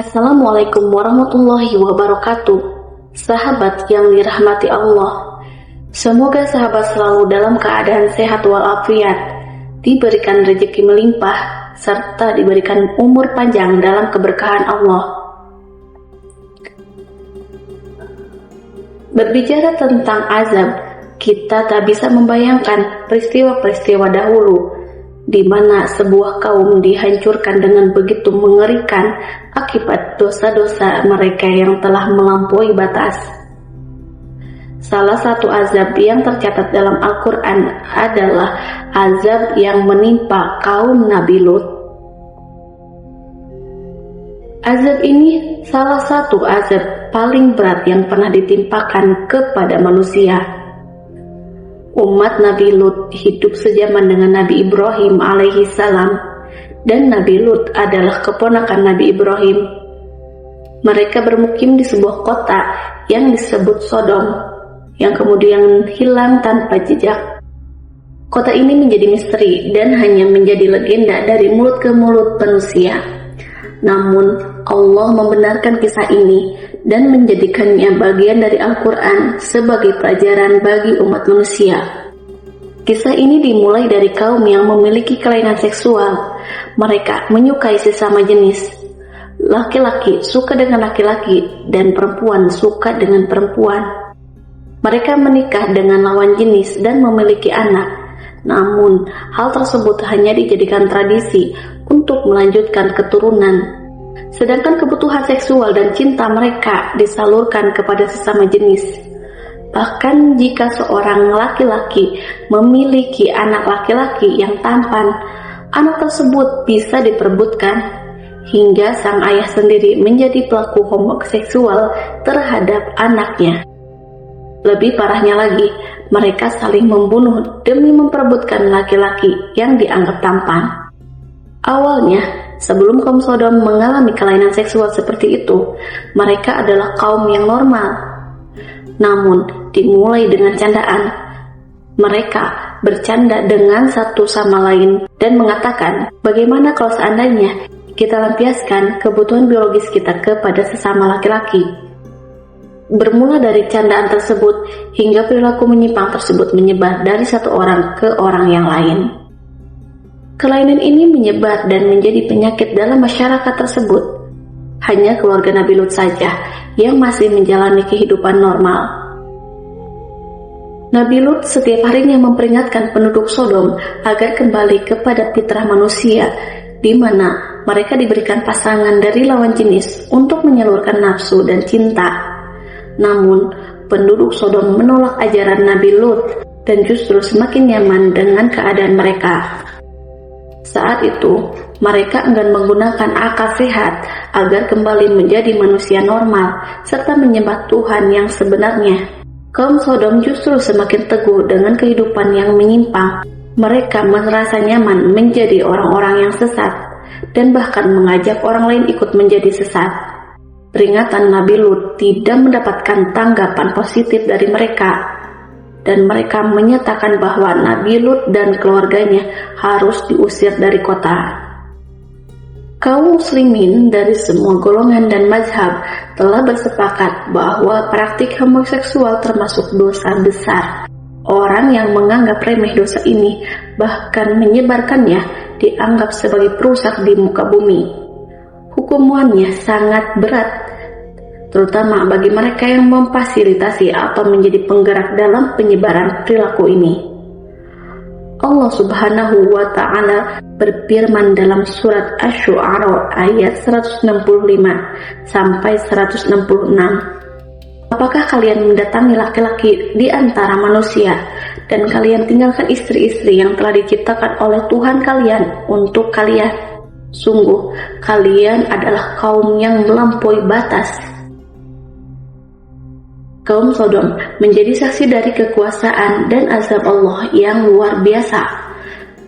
Assalamualaikum warahmatullahi wabarakatuh. Sahabat yang dirahmati Allah, semoga sahabat selalu dalam keadaan sehat walafiat, diberikan rezeki melimpah, serta diberikan umur panjang dalam keberkahan Allah. Berbicara tentang azab, kita tak bisa membayangkan peristiwa-peristiwa dahulu di mana sebuah kaum dihancurkan dengan begitu mengerikan akibat dosa-dosa mereka yang telah melampaui batas. Salah satu azab yang tercatat dalam Al-Quran adalah azab yang menimpa kaum Nabi Lut. Azab ini salah satu azab paling berat yang pernah ditimpakan kepada manusia. Umat Nabi Lut hidup sejaman dengan Nabi Ibrahim alaihi salam, dan Nabi Lut adalah keponakan Nabi Ibrahim. Mereka bermukim di sebuah kota yang disebut Sodom, yang kemudian hilang tanpa jejak. Kota ini menjadi misteri dan hanya menjadi legenda dari mulut ke mulut manusia. Namun Allah membenarkan kisah ini dan menjadikannya bagian dari Al-Quran sebagai pelajaran bagi umat manusia. Kisah ini dimulai dari kaum yang memiliki kelainan seksual. Mereka menyukai sesama jenis. Laki-laki suka dengan laki-laki dan perempuan suka dengan perempuan. Mereka menikah dengan lawan jenis dan memiliki anak. Namun, hal tersebut hanya dijadikan tradisi untuk melanjutkan keturunan. Sedangkan kebutuhan seksual dan cinta mereka disalurkan kepada sesama jenis. Bahkan jika seorang laki-laki memiliki anak laki-laki yang tampan, anak tersebut bisa diperebutkan hingga sang ayah sendiri menjadi pelaku homoseksual terhadap anaknya. Lebih parahnya lagi, mereka saling membunuh demi memperebutkan laki-laki yang dianggap tampan. Awalnya, sebelum kaum Sodom mengalami kelainan seksual seperti itu, mereka adalah kaum yang normal. Namun, dimulai dengan candaan. Mereka bercanda dengan satu sama lain dan mengatakan, bagaimana kalau seandainya kita lampiaskan kebutuhan biologis kita kepada sesama laki-laki. Bermula dari candaan tersebut hingga perilaku menyimpang tersebut menyebar dari satu orang ke orang yang lain. Kelainan ini menyebar dan menjadi penyakit dalam masyarakat tersebut. Hanya keluarga Nabi Lut saja yang masih menjalani kehidupan normal. Nabi Lut setiap harinya memperingatkan penduduk Sodom agar kembali kepada fitrah manusia, di mana mereka diberikan pasangan dari lawan jenis untuk menyalurkan nafsu dan cinta. Namun, penduduk Sodom menolak ajaran Nabi Lut dan justru semakin nyaman dengan keadaan mereka. Saat itu, mereka enggan menggunakan akal sehat agar kembali menjadi manusia normal serta menyembah Tuhan yang sebenarnya. Kaum Sodom justru semakin teguh dengan kehidupan yang menyimpang. Mereka merasa nyaman menjadi orang-orang yang sesat dan bahkan mengajak orang lain ikut menjadi sesat. Peringatan Nabi Lut tidak mendapatkan tanggapan positif dari mereka, dan mereka menyatakan bahwa Nabi Lut dan keluarganya harus diusir dari kota. Kaum muslimin dari semua golongan dan mazhab telah bersepakat bahwa praktik homoseksual termasuk dosa besar. Orang yang menganggap remeh dosa ini bahkan menyebarkannya dianggap sebagai perusak di muka bumi. Hukumannya sangat berat, terutama bagi mereka yang memfasilitasi atau menjadi penggerak dalam penyebaran perilaku ini. Allah Subhanahu wa Ta'ala berfirman dalam surat Asy-Syu'ara ayat 165 sampai 166. Apakah kalian mendatangi laki-laki di antara manusia dan kalian tinggalkan istri-istri yang telah diciptakan oleh Tuhan kalian untuk kalian? Sungguh, kalian adalah kaum yang melampaui batas. Kaum Sodom menjadi saksi dari kekuasaan dan azab Allah yang luar biasa.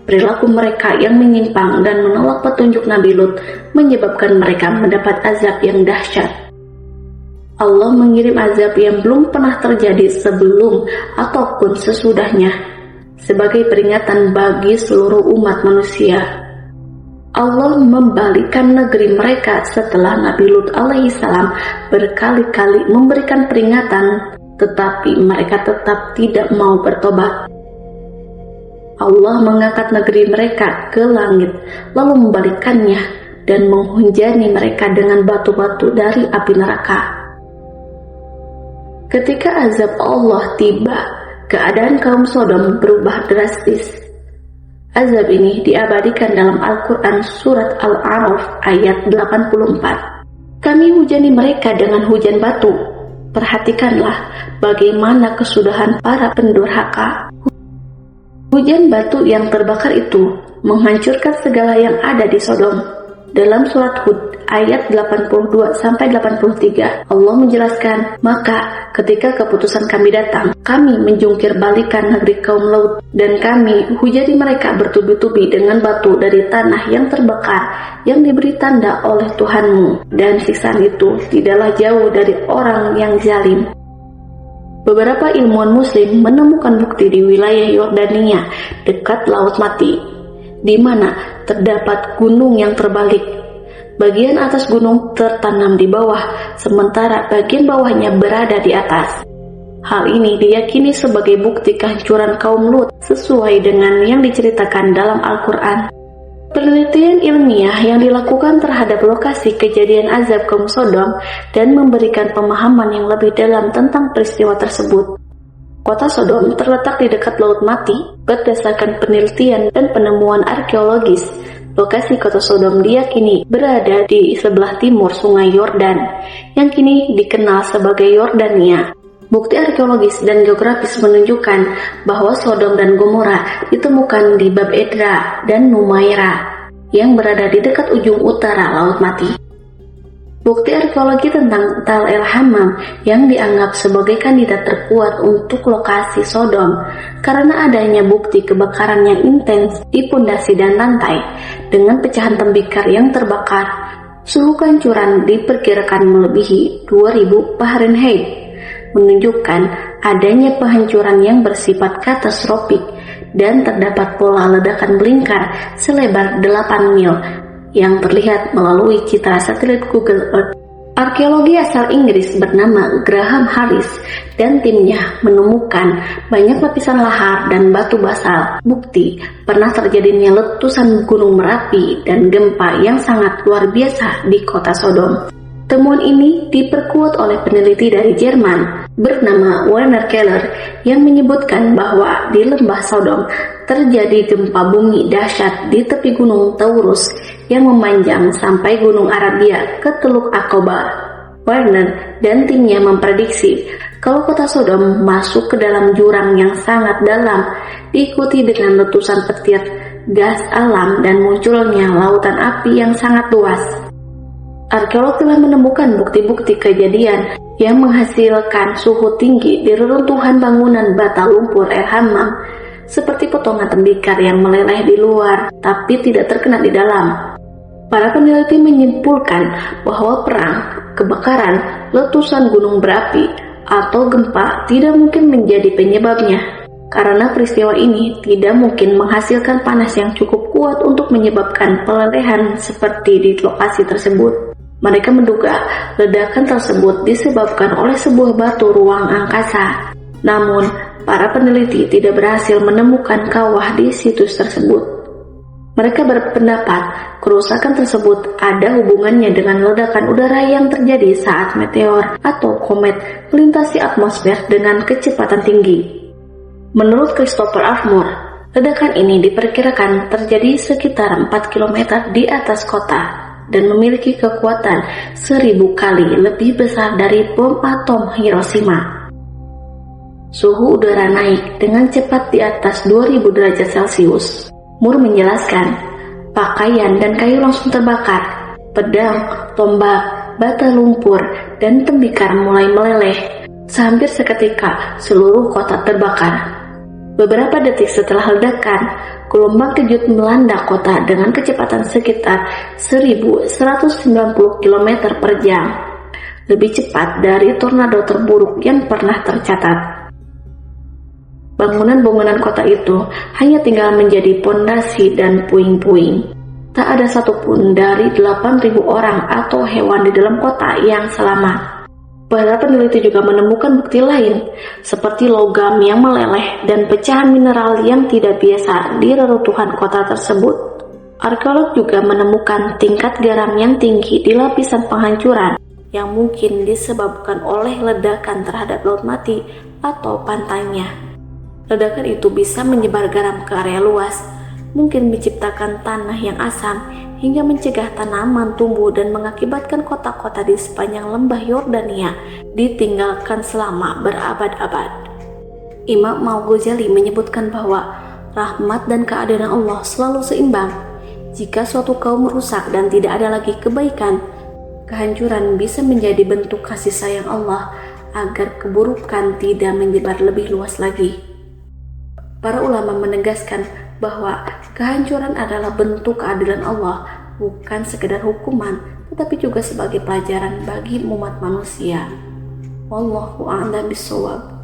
Perilaku mereka yang menyimpang dan menolak petunjuk Nabi Lut menyebabkan mereka mendapat azab yang dahsyat. Allah mengirim azab yang belum pernah terjadi sebelum ataupun sesudahnya, sebagai peringatan bagi seluruh umat manusia. Allah membalikkan negeri mereka setelah Nabi Lut alaihissalam berkali-kali memberikan peringatan, tetapi mereka tetap tidak mau bertobat. Allah mengangkat negeri mereka ke langit, lalu membalikkannya dan menghujani mereka dengan batu-batu dari api neraka. Ketika azab Allah tiba, keadaan kaum Sodom berubah drastis. Azab ini diabadikan dalam Al-Quran Surat Al-A'raf ayat 84. Kami hujani mereka dengan hujan batu. Perhatikanlah bagaimana kesudahan para pendurhaka. Hujan batu yang terbakar itu menghancurkan segala yang ada di Sodom. Dalam surat Hud ayat 82-83 Allah menjelaskan, maka ketika keputusan kami datang, kami menjungkir balikan negeri kaum Lut, dan kami hujani mereka bertubi-tubi dengan batu dari tanah yang terbakar yang diberi tanda oleh Tuhanmu, dan siksaan itu tidaklah jauh dari orang yang zalim. Beberapa ilmuwan muslim menemukan bukti di wilayah Yordania dekat Laut Mati, di mana terdapat gunung yang terbalik. Bagian atas gunung tertanam di bawah, sementara bagian bawahnya berada di atas. Hal ini diyakini sebagai bukti kehancuran kaum Lut sesuai dengan yang diceritakan dalam Al-Quran. Penelitian ilmiah yang dilakukan terhadap lokasi kejadian azab kaum Sodom dan memberikan pemahaman yang lebih dalam tentang peristiwa tersebut. Kota Sodom terletak di dekat Laut Mati. Berdasarkan penelitian dan penemuan arkeologis, lokasi kota Sodom diyakini berada di sebelah timur Sungai Yordan, yang kini dikenal sebagai Yordania. Bukti arkeologis dan geografis menunjukkan bahwa Sodom dan Gomora ditemukan di Bab Edra dan Numaira, yang berada di dekat ujung utara Laut Mati. Bukti arkeologi tentang Tal el-Hammam yang dianggap sebagai kandidat terkuat untuk lokasi Sodom karena adanya bukti kebakaran yang intens di pondasi dan lantai dengan pecahan tembikar yang terbakar. Suhu kehancuran diperkirakan melebihi 2000 Fahrenheit, menunjukkan adanya penghancuran yang bersifat katastrofik, dan terdapat pola ledakan melingkar selebar 8 mil yang terlihat melalui citra satelit Google Earth. Arkeologi asal Inggris bernama Graham Harris dan timnya menemukan banyak lapisan lahar dan batu basal, bukti pernah terjadinya letusan gunung Merapi dan gempa yang sangat luar biasa di kota Sodom. Temuan ini diperkuat oleh peneliti dari Jerman bernama Werner Keller yang menyebutkan bahwa di lembah Sodom terjadi gempa bumi dahsyat di tepi gunung Taurus yang memanjang sampai gunung Arabia ke Teluk Aqaba. Werner dan timnya memprediksi kalau kota Sodom masuk ke dalam jurang yang sangat dalam, diikuti dengan letusan petir, gas alam, dan munculnya lautan api yang sangat luas. Arkeolog telah menemukan bukti-bukti kejadian yang menghasilkan suhu tinggi di reruntuhan bangunan bata lumpur el-Hammam, seperti potongan tembikar yang meleleh di luar tapi tidak terkena di dalam. Para peneliti menyimpulkan bahwa perang, kebakaran, letusan gunung berapi, atau gempa tidak mungkin menjadi penyebabnya, karena peristiwa ini tidak mungkin menghasilkan panas yang cukup kuat untuk menyebabkan pelelehan seperti di lokasi tersebut. Mereka menduga ledakan tersebut disebabkan oleh sebuah batu ruang angkasa. Namun, para peneliti tidak berhasil menemukan kawah di situs tersebut. Mereka berpendapat kerusakan tersebut ada hubungannya dengan ledakan udara yang terjadi saat meteor atau komet melintasi atmosfer dengan kecepatan tinggi. Menurut Christopher Armour, ledakan ini diperkirakan terjadi sekitar 4 km di atas kota dan memiliki kekuatan 1000 kali lebih besar dari bom atom Hiroshima. Suhu udara naik dengan cepat di atas 2000 derajat Celcius. Moore menjelaskan, pakaian dan kayu langsung terbakar, pedang, tombak, bata lumpur, dan tembikar mulai meleleh. Hampir seketika seluruh kota terbakar. Beberapa detik setelah ledakan, gelombang kejut melanda kota dengan kecepatan sekitar 1190 km per jam, lebih cepat dari tornado terburuk yang pernah tercatat. Bangunan-bangunan kota itu hanya tinggal menjadi pondasi dan puing-puing. Tak ada satupun dari 8.000 orang atau hewan di dalam kota yang selamat. Para peneliti juga menemukan bukti lain, seperti logam yang meleleh dan pecahan mineral yang tidak biasa di reruntuhan kota tersebut. Arkeolog juga menemukan tingkat garam yang tinggi di lapisan penghancuran, yang mungkin disebabkan oleh ledakan terhadap laut mati atau pantainya. Ledakan itu bisa menyebar garam ke area luas, mungkin menciptakan tanah yang asam hingga mencegah tanaman tumbuh dan mengakibatkan kota-kota di sepanjang lembah Yordania ditinggalkan selama berabad-abad. Imam Al-Ghazali menyebutkan bahwa rahmat dan keadilan Allah selalu seimbang. Jika suatu kaum rusak dan tidak ada lagi kebaikan, kehancuran bisa menjadi bentuk kasih sayang Allah agar keburukan tidak menyebar lebih luas lagi. Para ulama menegaskan bahwa kehancuran adalah bentuk keadilan Allah, bukan sekedar hukuman, tetapi juga sebagai pelajaran bagi umat manusia. Wallahu a'lam bishawab.